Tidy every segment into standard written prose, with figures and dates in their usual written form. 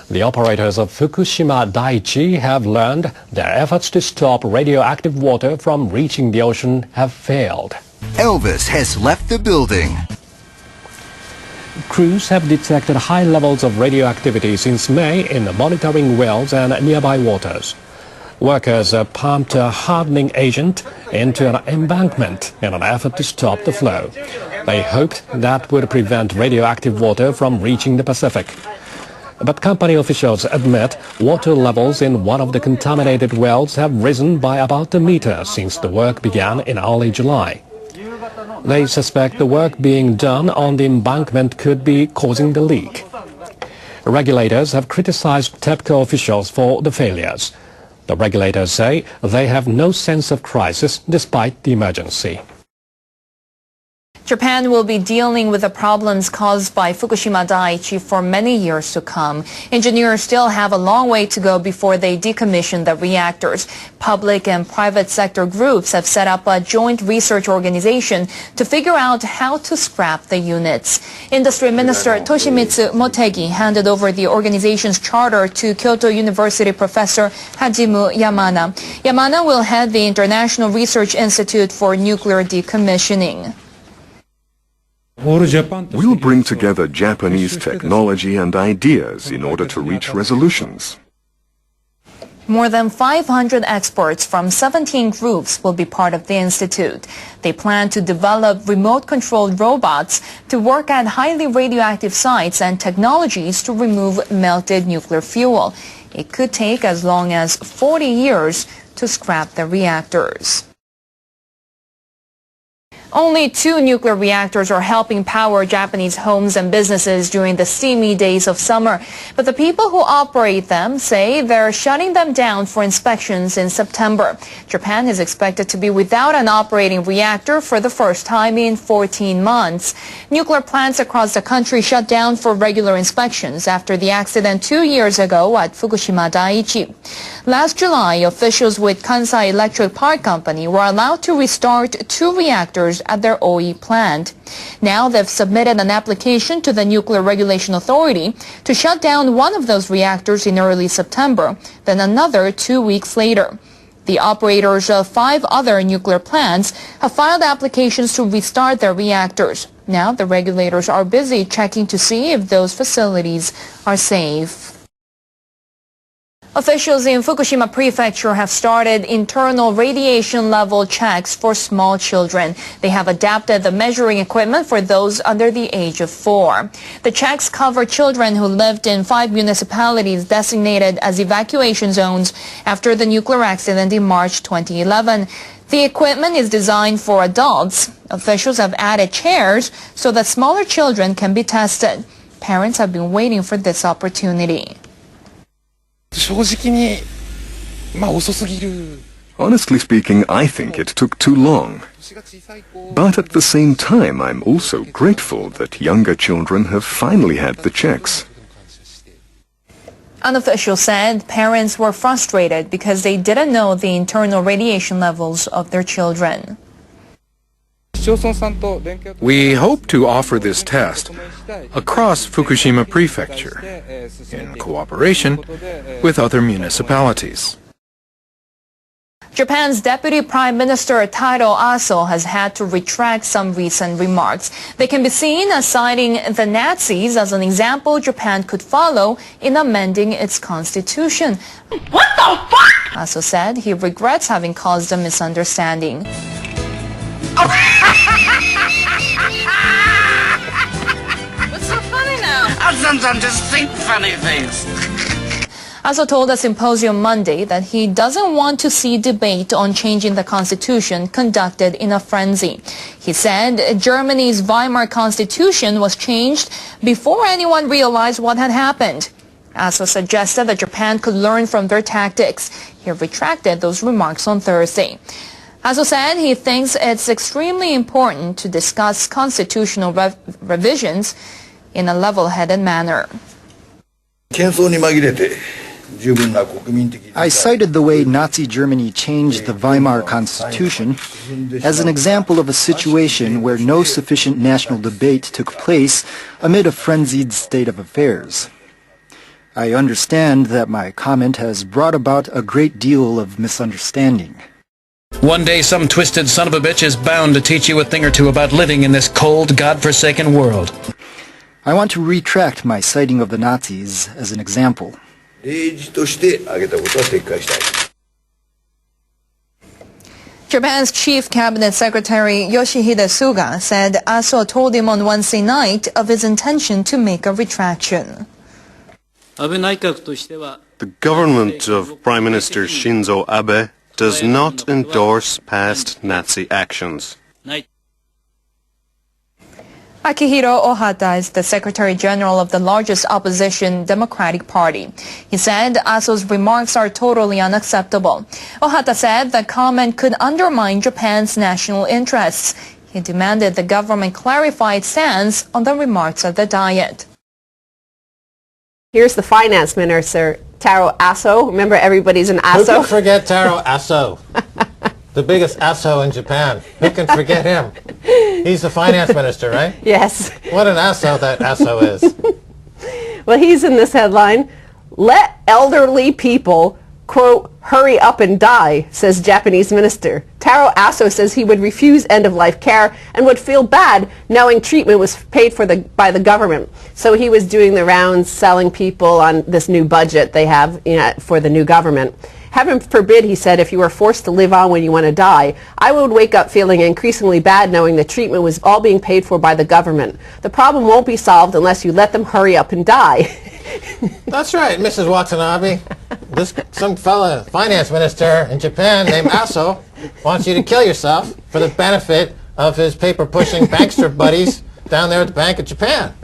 The operators of Fukushima Daiichi have learned their efforts to stop radioactive water from reaching the ocean have failed. Elvis has left the building. Crews have detected high levels of radioactivity since May in the monitoring wells and nearby waters. Workers pumped a hardening agent into an embankment in an effort to stop the flow. They hoped that would prevent radioactive water from reaching the Pacific. But company officials admit water levels in one of the contaminated wells have risen by about a meter since the work began in early July. They suspect the work being done on the embankment could be causing the leak. Regulators have criticized TEPCO officials for the failures. The regulators say they have no sense of crisis despite the emergency. Japan will be dealing with the problems caused by Fukushima Daiichi for many years to come. Engineers still have a long way to go before they decommission the reactors. Public and private sector groups have set up a joint research organization to figure out how to scrap the units. Industry Minister Toshimitsu Motegi handed over the organization's charter to Kyoto University professor Hajimu Yamana. Yamana will head the International Research Institute for Nuclear Decommissioning. We'll bring together Japanese technology and ideas in order to reach resolutions. More than 500 experts from 17 groups will be part of the institute. They plan to develop remote-controlled robots to work at highly radioactive sites and technologies to remove melted nuclear fuel. It could take as long as 40 years to scrap the reactors. Only 2 nuclear reactors are helping power Japanese homes and businesses during the steamy days of summer. But the people who operate them say they're shutting them down for inspections in September. Japan is expected to be without an operating reactor for the first time in 14 months. Nuclear plants across the country shut down for regular inspections after the accident 2 years ago at Fukushima Daiichi. Last July, officials with Kansai Electric Power Company were allowed to restart 2 reactors at their OE plant. Now they've submitted an application to the Nuclear Regulation Authority to shut down one of those reactors in early September, then another 2 weeks later. The operators of 5 other nuclear plants have filed applications to restart their reactors. Now the regulators are busy checking to see if those facilities are safe. Officials in Fukushima Prefecture have started internal radiation level checks for small children. They have adapted the measuring equipment for those under the age of 4. The checks cover children who lived in 5 municipalities designated as evacuation zones after the nuclear accident in March 2011. The equipment is designed for adults. Officials have added chairs so that smaller children can be tested. Parents have been waiting for this opportunity. Honestly speaking, I think it took too long. But at the same time, I'm also grateful that younger children have finally had the checks. An official said parents were frustrated because they didn't know the internal radiation levels of their children. We hope to offer this test across Fukushima Prefecture in cooperation with other municipalities. Japan's Deputy Prime Minister Taro Aso has had to retract some recent remarks. They can be seen as citing the Nazis as an example Japan could follow in amending its constitution. What the fuck? Aso said he regrets having caused a misunderstanding. What's so funny now? Sometimes just think funny things. Aso told a symposium Monday that he doesn't want to see debate on changing the constitution conducted in a frenzy. He said Germany's Weimar Constitution was changed before anyone realized what had happened. Aso suggested that Japan could learn from their tactics. He retracted those remarks on Thursday. Aso said he thinks it's extremely important to discuss constitutional revisions in a level-headed manner. I cited the way Nazi Germany changed the Weimar Constitution as an example of a situation where no sufficient national debate took place amid a frenzied state of affairs. I understand that my comment has brought about a great deal of misunderstanding. One day some twisted son of a bitch is bound to teach you a thing or two about living in this cold, godforsaken world. I want to retract my citing of the Nazis as an example. Japan's Chief Cabinet Secretary Yoshihide Suga said Aso told him on Wednesday night of his intention to make a retraction. The government of Prime Minister Shinzo Abe does not endorse past Nazi actions. Akihiro Ohata is the Secretary General of the largest opposition Democratic Party. He said Aso's remarks are totally unacceptable. Ohata said the comment could undermine Japan's national interests. He demanded the government clarify its stance on the remarks at the Diet. Here's the finance minister, Taro Aso. Remember, everybody's an Aso. Who can forget Taro Aso? The biggest Aso in Japan. Who can forget him? He's the finance minister, right? Yes. What an Aso that Aso is. Well, he's in this headline. Let elderly people, quote, hurry up and die, says Japanese minister. Taro Aso says he would refuse end-of-life care and would feel bad knowing treatment was paid for by the government. So he was doing the rounds selling people on this new budget they have for the new government. Heaven forbid, he said, if you were forced to live on when you want to die, I would wake up feeling increasingly bad knowing the treatment was all being paid for by the government. The problem won't be solved unless you let them hurry up and die. That's right, Mrs. Watanabe. Some fella, finance minister in Japan named Aso, wants you to kill yourself for the benefit of his paper-pushing bankster buddies down there at the Bank of Japan.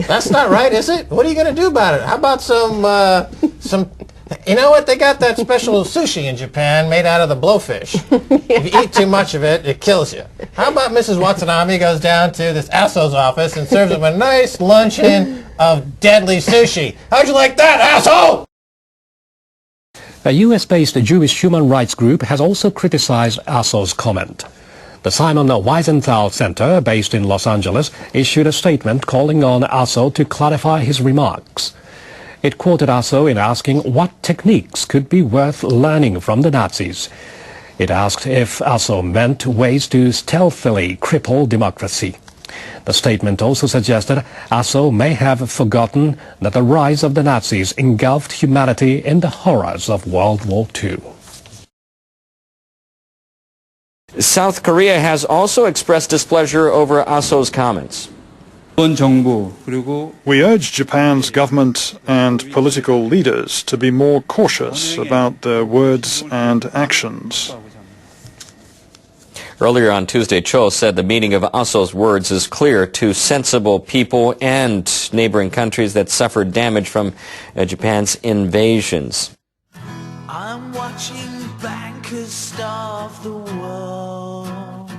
That's not right, is it? What are you going to do about it? How about some... You know what? They got that special sushi in Japan made out of the blowfish. If you eat too much of it, it kills you. How about Mrs. Watanabe goes down to this Aso's office and serves him a nice luncheon of deadly sushi? How'd you like that, asshole? A US-based Jewish human rights group has also criticized Aso's comment. The Simon Wiesenthal Center, based in Los Angeles, issued a statement calling on Aso to clarify his remarks. It quoted Aso in asking what techniques could be worth learning from the Nazis. It asked if Aso meant ways to stealthily cripple democracy. The statement also suggested Aso may have forgotten that the rise of the Nazis engulfed humanity in the horrors of World War II. South Korea has also expressed displeasure over Aso's comments. We urge Japan's government and political leaders to be more cautious about their words and actions. Earlier on Tuesday, Cho said the meaning of Aso's words is clear to sensible people and neighboring countries that suffered damage from Japan's invasions. I'm watching bankers starve the world,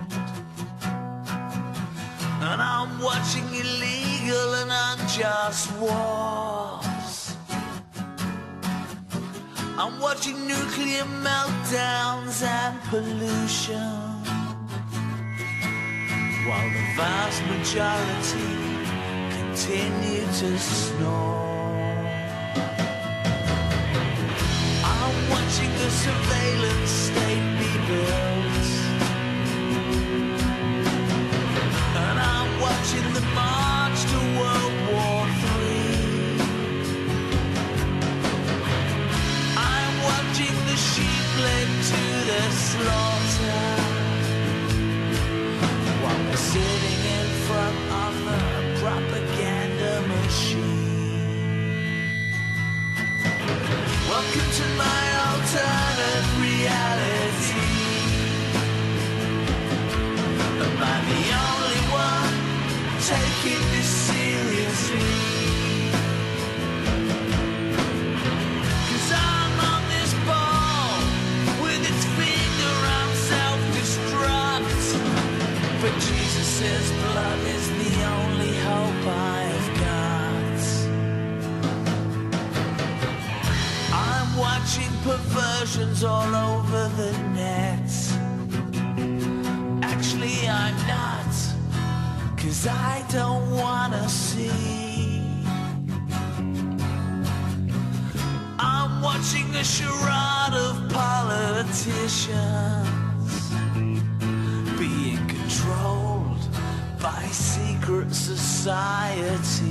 and I'm watching illegal and unjust wars. I'm watching nuclear meltdowns and pollution, while the vast majority continue to snore. I'm watching the surveillance state be built, and I'm watching the march to World War III. I'm watching the sheep led to the slaughter, while we're sitting in front of the propaganda machine. Welcome to my alternate reality. Am I the only one taking this seriously? 'Cause I'm on this ball with its finger on self-destruct. But Jesus' blood is the only hope I've got. I'm watching perversions all over the net. Actually, I'm not, 'cause I don't wanna see. a charade of politicians being controlled by secret societies.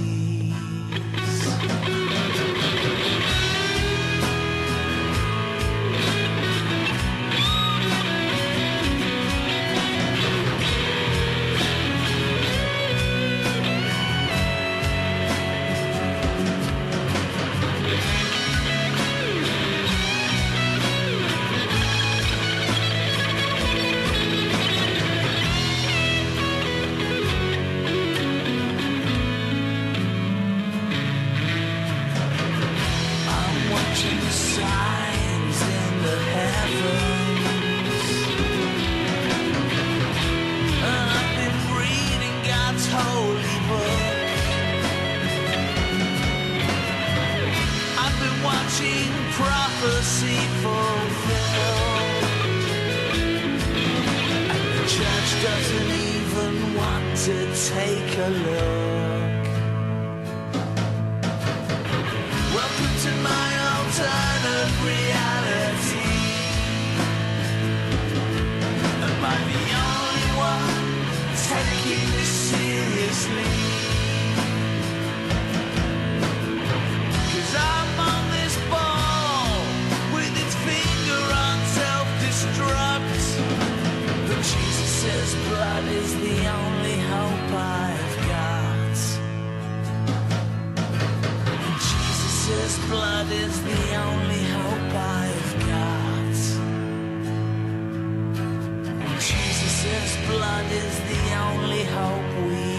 Prophecy fulfilled, and the church doesn't even want to take a look. Welcome to my alternate reality. Am I the only one taking this seriously? 'Cause I'm on this ball with its finger on self-destruct. But Jesus says blood is the only hope I've got. And Jesus says blood is the only hope I've got. And Jesus says blood is the only hope we